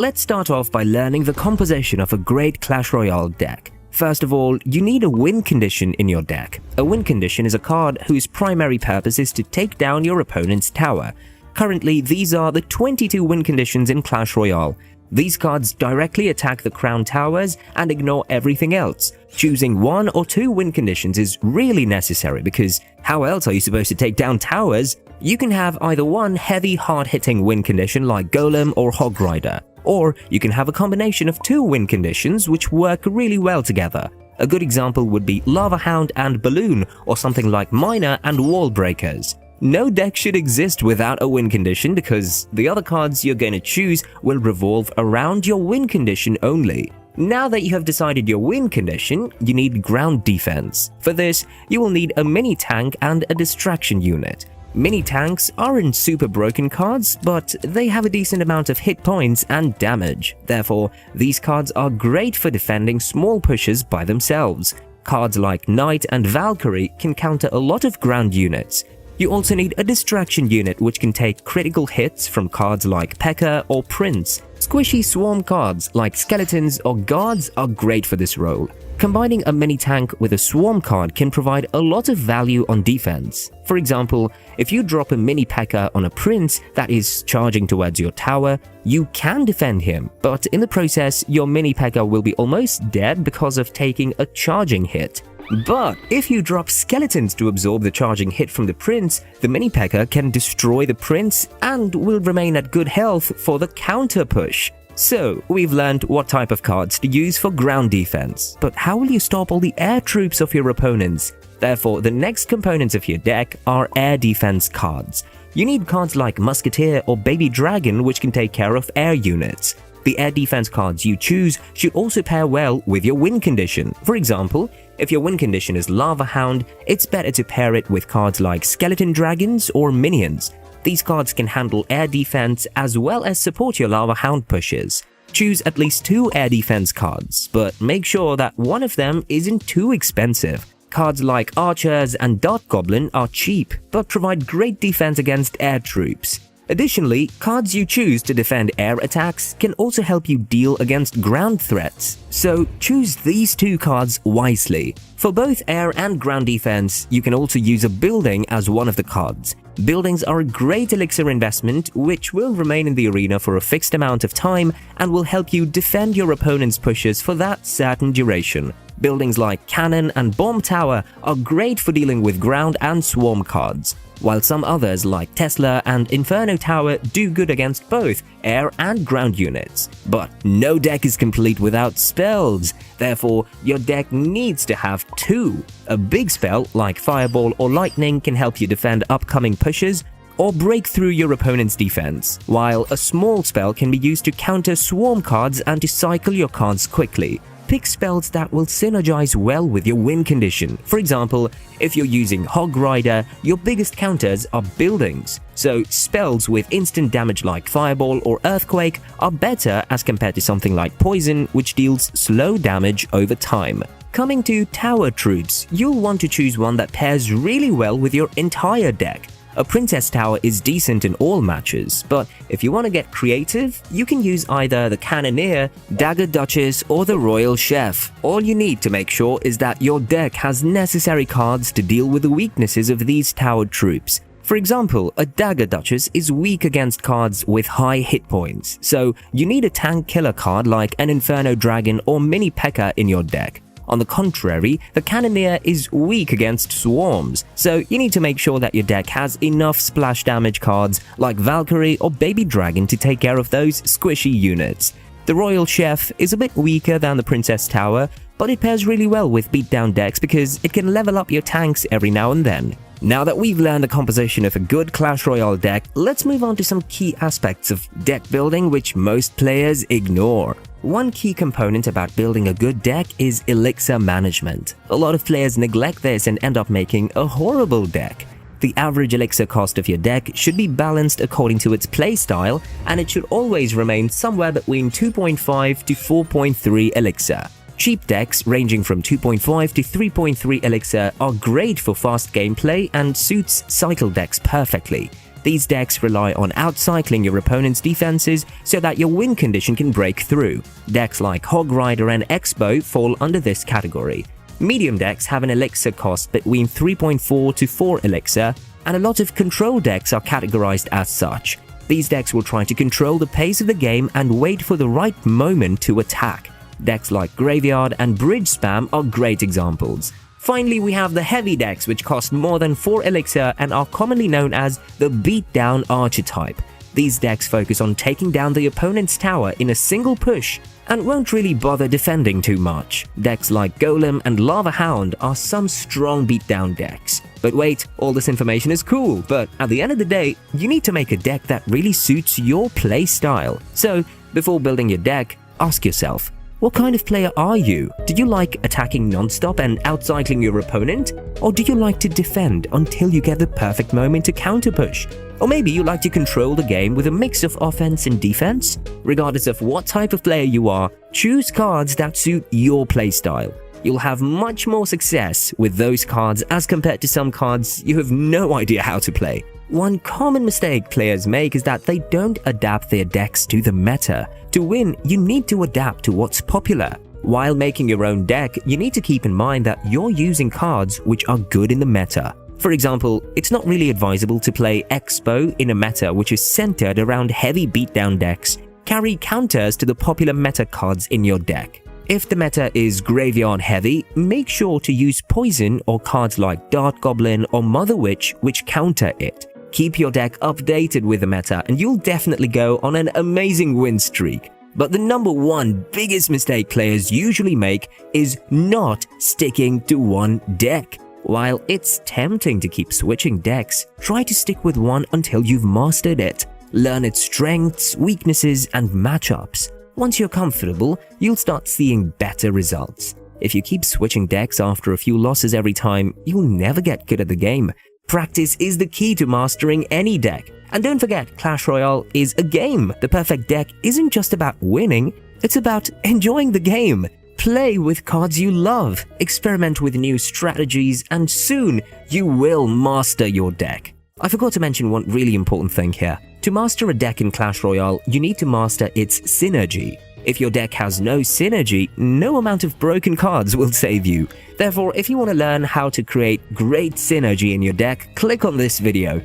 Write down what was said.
Let's start off by learning the composition of a great Clash Royale deck. First of all, you need a win condition in your deck. A win condition is a card whose primary purpose is to take down your opponent's tower. Currently, these are the 22 win conditions in Clash Royale. These cards directly attack the crown towers and ignore everything else. Choosing 1 or 2 win conditions is really necessary because how else are you supposed to take down towers? You can have either one heavy hard-hitting win condition like Golem or Hog Rider, or you can have a combination of 2 win conditions which work really well together. A good example would be Lava Hound and Balloon, or something like Miner and Wall Breakers. No deck should exist without a win condition because the other cards you're going to choose will revolve around your win condition only. Now that you have decided your win condition, you need ground defense. For this, you will need a mini tank and a distraction unit. Mini tanks aren't super broken cards, but they have a decent amount of hit points and damage. Therefore, these cards are great for defending small pushes by themselves. Cards like Knight and Valkyrie can counter a lot of ground units. You also need a distraction unit which can take critical hits from cards like P.E.K.K.A. or Prince. Squishy swarm cards like Skeletons or Guards are great for this role. Combining a mini tank with a swarm card can provide a lot of value on defense. For example, if you drop a mini P.E.K.K.A. on a Prince that is charging towards your tower, you can defend him, but in the process, your mini P.E.K.K.A. will be almost dead because of taking a charging hit. But if you drop Skeletons to absorb the charging hit from the Prince, the mini P.E.K.K.A. can destroy the Prince and will remain at good health for the counter push. So, we've learned what type of cards to use for ground defense, but how will you stop all the air troops of your opponents? Therefore, the next components of your deck are air defense cards. You need cards like Musketeer or Baby Dragon which can take care of air units. The air defense cards you choose should also pair well with your win condition. For example, if your win condition is Lava Hound, it's better to pair it with cards like Skeleton Dragons or Minions. These cards can handle air defense as well as support your Lava Hound pushes. Choose at least 2 air defense cards, but make sure that one of them isn't too expensive. Cards like Archers and Dart Goblin are cheap, but provide great defense against air troops. Additionally, cards you choose to defend air attacks can also help you deal against ground threats, so choose these 2 cards wisely. For both air and ground defense, you can also use a building as one of the cards. Buildings are a great elixir investment which will remain in the arena for a fixed amount of time and will help you defend your opponent's pushes for that certain duration. Buildings like Cannon and Bomb Tower are great for dealing with ground and swarm cards, while some others like Tesla and Inferno Tower do good against both air and ground units. But no deck is complete without spells, therefore your deck needs to have 2. A big spell like Fireball or Lightning can help you defend upcoming pushes or break through your opponent's defense, while a small spell can be used to counter swarm cards and to cycle your cards quickly. Pick spells that will synergize well with your win condition. For example, if you're using Hog Rider, your biggest counters are buildings. So spells with instant damage like Fireball or Earthquake are better as compared to something like Poison, which deals slow damage over time. Coming to tower troops, you'll want to choose one that pairs really well with your entire deck. A Princess Tower is decent in all matches, but if you want to get creative, you can use either the Cannoneer, Dagger Duchess, or the Royal Chef. All you need to make sure is that your deck has necessary cards to deal with the weaknesses of these towered troops. For example, a Dagger Duchess is weak against cards with high hit points, so you need a tank killer card like an Inferno Dragon or Mini P.E.K.K.A. in your deck. On the contrary, the Cannoneer is weak against swarms, so you need to make sure that your deck has enough splash damage cards like Valkyrie or Baby Dragon to take care of those squishy units. The Royal Chef is a bit weaker than the Princess Tower, but it pairs really well with beatdown decks because it can level up your tanks every now and then. Now that we've learned the composition of a good Clash Royale deck, let's move on to some key aspects of deck building which most players ignore. One key component about building a good deck is elixir management. A lot of players neglect this and end up making a horrible deck. The average elixir cost of your deck should be balanced according to its playstyle, and it should always remain somewhere between 2.5 to 4.3 elixir. Cheap decks ranging from 2.5 to 3.3 elixir are great for fast gameplay and suits cycle decks perfectly. These decks rely on outcycling your opponent's defenses so that your win condition can break through. Decks like Hog Rider and X-Bow fall under this category. Medium decks have an elixir cost between 3.4 to 4 elixir, and a lot of control decks are categorized as such. These decks will try to control the pace of the game and wait for the right moment to attack. Decks like Graveyard and Bridge Spam are great examples. Finally, we have the heavy decks, which cost more than 4 elixir and are commonly known as the beatdown archetype. These decks focus on taking down the opponent's tower in a single push and won't really bother defending too much. Decks like Golem and Lava Hound are some strong beatdown decks. But wait, all this information is cool, but at the end of the day, you need to make a deck that really suits your play style. So, before building your deck, ask yourself, what kind of player are you? Do you like attacking non-stop and outcycling your opponent? Or do you like to defend until you get the perfect moment to counter-push? Or maybe you like to control the game with a mix of offense and defense? Regardless of what type of player you are, choose cards that suit your playstyle. You'll have much more success with those cards as compared to some cards you have no idea how to play. One common mistake players make is that they don't adapt their decks to the meta. To win, you need to adapt to what's popular. While making your own deck, you need to keep in mind that you're using cards which are good in the meta. For example, it's not really advisable to play X-Bow in a meta which is centered around heavy beatdown decks. Carry counters to the popular meta cards in your deck. If the meta is graveyard heavy, make sure to use Poison or cards like Dart Goblin or Mother Witch which counter it. Keep your deck updated with the meta and you'll definitely go on an amazing win streak. But the number one biggest mistake players usually make is not sticking to one deck. While it's tempting to keep switching decks, try to stick with one until you've mastered it. Learn its strengths, weaknesses, and matchups. Once you're comfortable, you'll start seeing better results. If you keep switching decks after a few losses every time, you'll never get good at the game. Practice is the key to mastering any deck. And don't forget, Clash Royale is a game. The perfect deck isn't just about winning, it's about enjoying the game. Play with cards you love, experiment with new strategies, and soon you will master your deck. I forgot to mention one really important thing here. To master a deck in Clash Royale, you need to master its synergy. If your deck has no synergy, no amount of broken cards will save you. Therefore, if you want to learn how to create great synergy in your deck, click on this video.